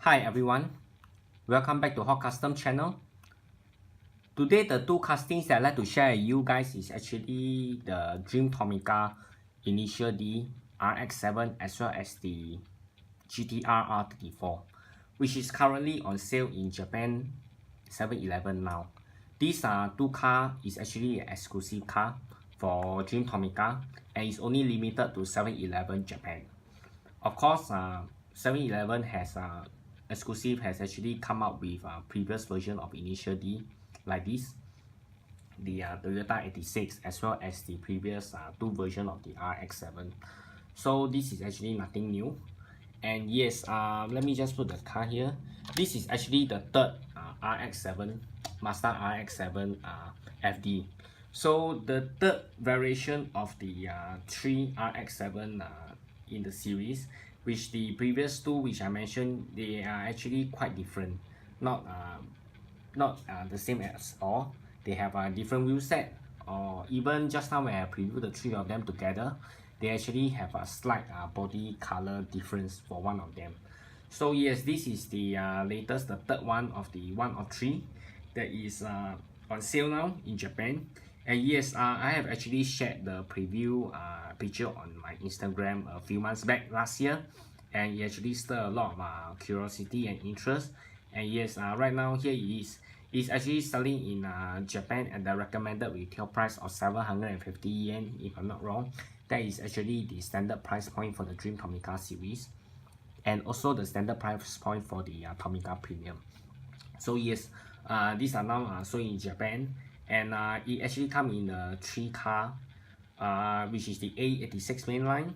Hi everyone, welcome back to Hot Custom channel. Today the two castings that I'd like to share with you guys is actually the Dream Tomica Initial D RX7 as well as the GTR R34, which is currently on sale in Japan 7-Eleven now. These two car is actually an exclusive car for Dream Tomica and is only limited to 7-Eleven Japan. Of course, 7-Eleven has actually come up with a previous version of Initial D like this, the Toyota 86 as well as the previous two version of the RX7. So this is actually nothing new. And yes, let me just put the car here. This is actually the third RX7, Mazda RX7 FD. So the third variation of the 3 RX7 in the series, which the previous two which I mentioned, they are actually quite different. Not the same at all. They have a different wheel set, or even just now when I previewed the three of them together, they actually have a slight body color difference for one of them. So yes, this is the latest, the third one of the one of three that is on sale now in Japan. And yes, I have actually shared the preview picture on my Instagram a few months back last year, and it actually stirred a lot of curiosity and interest. And yes, right now here it is. It's actually selling in Japan at the recommended retail price of 750 yen, if I'm not wrong. That is actually the standard price point for the Dream Tomica series, and also the standard price point for the Tomica Premium. So yes, these are now sold in Japan, and it actually comes in the three car, which is the A86 mainline,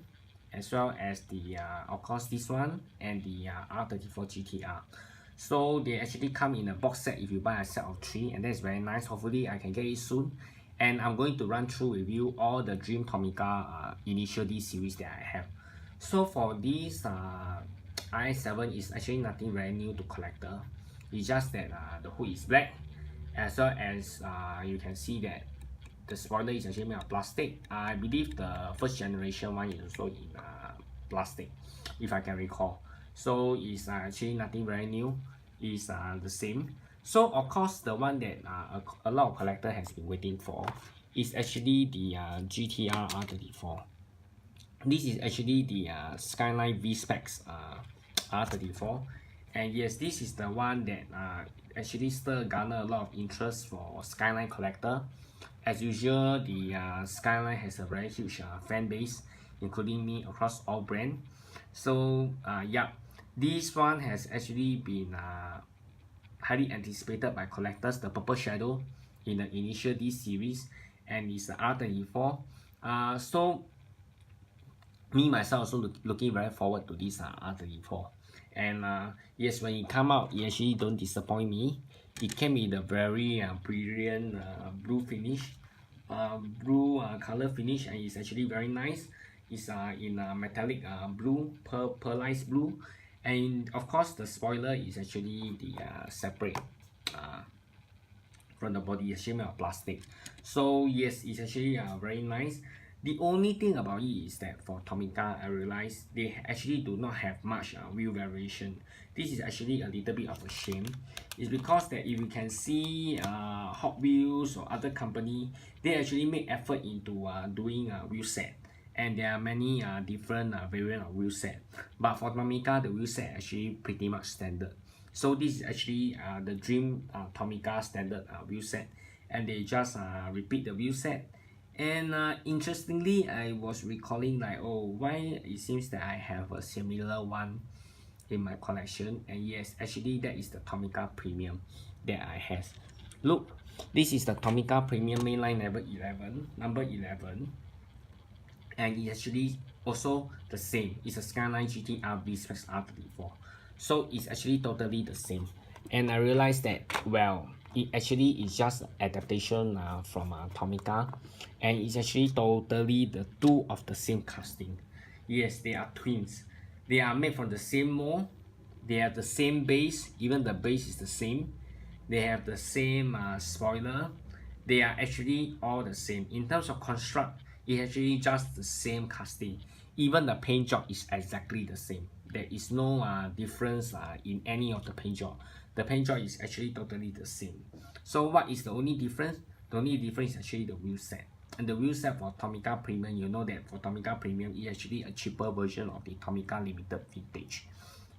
as well as the of course this one and the R34 GTR. So they actually come in a box set if you buy a set of three, and that's very nice. Hopefully I can get it soon, and I'm going to run through with you all the Dream Tomica Initial D series that I have. So for this RX7 is actually nothing very new to collector. It's just that the hood is black, as well as you can see that the spoiler is actually made of plastic. I believe the first generation one is also in plastic, if I can recall. So it's actually nothing very new. It's the same. So of course the one that a lot of collector has been waiting for is actually the GTR R34. This is actually the Skyline V-Specs R34, and yes, this is the one that actually still garner a lot of interest for Skyline collector. As usual, the Skyline has a very huge fan base, including me, across all brands. So yeah, this one has actually been highly anticipated by collectors, the purple shadow in the Initial D series, and it's the R34. So me myself also looking very forward to this R34. And yes, when it come out, it actually don't disappoint me. It came in a very brilliant blue finish, blue color finish, and it's actually very nice. It's in metallic blue, pearlized blue, and of course the spoiler is actually the separate from the body. It's actually made of plastic. So yes, it's actually very nice. The only thing about it is that for Tomica, I realized they actually do not have much wheel variation. This is actually a little bit of a shame. It's because that if you can see Hot Wheels or other company, they actually make effort into doing a wheel set. And there are many different variant of wheel set. But for Tomica, the wheel set actually pretty much standard. So this is actually the Dream Tomica standard wheel set. And they just repeat the wheel set. And interestingly, I was recalling like, oh, why it seems that I have a similar one in my collection. And yes, actually that is the Tomica Premium that I have. Look, this is the Tomica Premium mainline number 11. And it's actually also the same. It's a Skyline GTR V-Specs R34. So it's actually totally the same. And I realized that, well, it actually is just adaptation from Tomica, and it's actually totally the two of the same casting. Yes, they are twins. They are made from the same mold. They have the same base. Even the base is the same. They have the same spoiler. They are actually all the same. In terms of construct, it's actually just the same casting. Even the paint job is exactly the same. there is no difference in any of the paint job. The paint job is actually totally the same. So what is the only difference? The only difference is actually the wheel set. And the wheel set for Tomica Premium, you know that for Tomica Premium, it's actually a cheaper version of the Tomica Limited Vintage.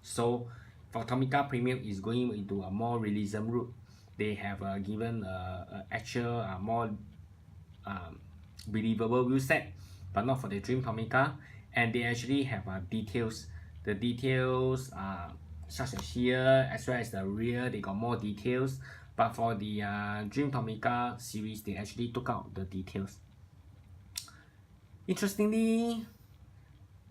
So for Tomica Premium, is going into a more realism route. They have given actual more believable wheel set, but not for the Dream Tomica. And they actually have details. The details such as here, as well as the rear, they got more details. But for the Dream Tomica series, they actually took out the details. Interestingly,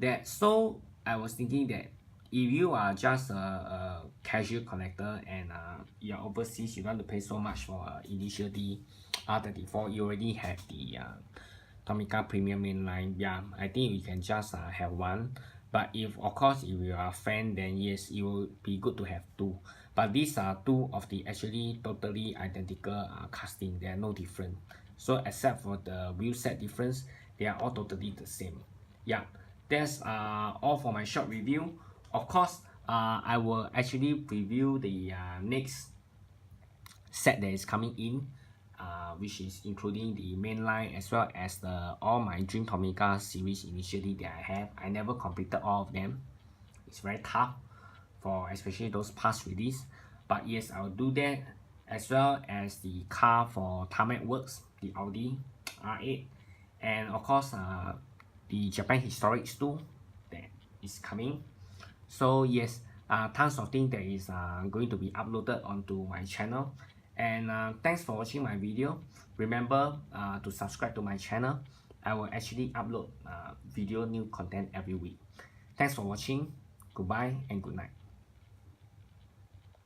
I was thinking that if you are just a casual collector and you're overseas, you want to pay so much for Initial D R34, you already have the Tomica Premium mainline. Yeah, I think you can just have one. But if of course if you are a fan, then yes, it will be good to have two. But these are two of the actually totally identical casting. They are no different. So except for the wheel set difference, they are all totally the same. Yeah, that's all for my short review. Of course, I will actually review the next set that is coming in, which is including the mainline as well as all my Dream Tomica series initially that I have. I never completed all of them. It's very tough for especially those past release. But yes, I'll do that, as well as the car for Tarmac Works, the Audi R8, and of course the Japan Historics too that is coming. So yes, tons of things that is going to be uploaded onto my channel. And thanks for watching my video. Remember to subscribe to my channel. I will actually upload video new content every week. Thanks for watching. Goodbye and good night.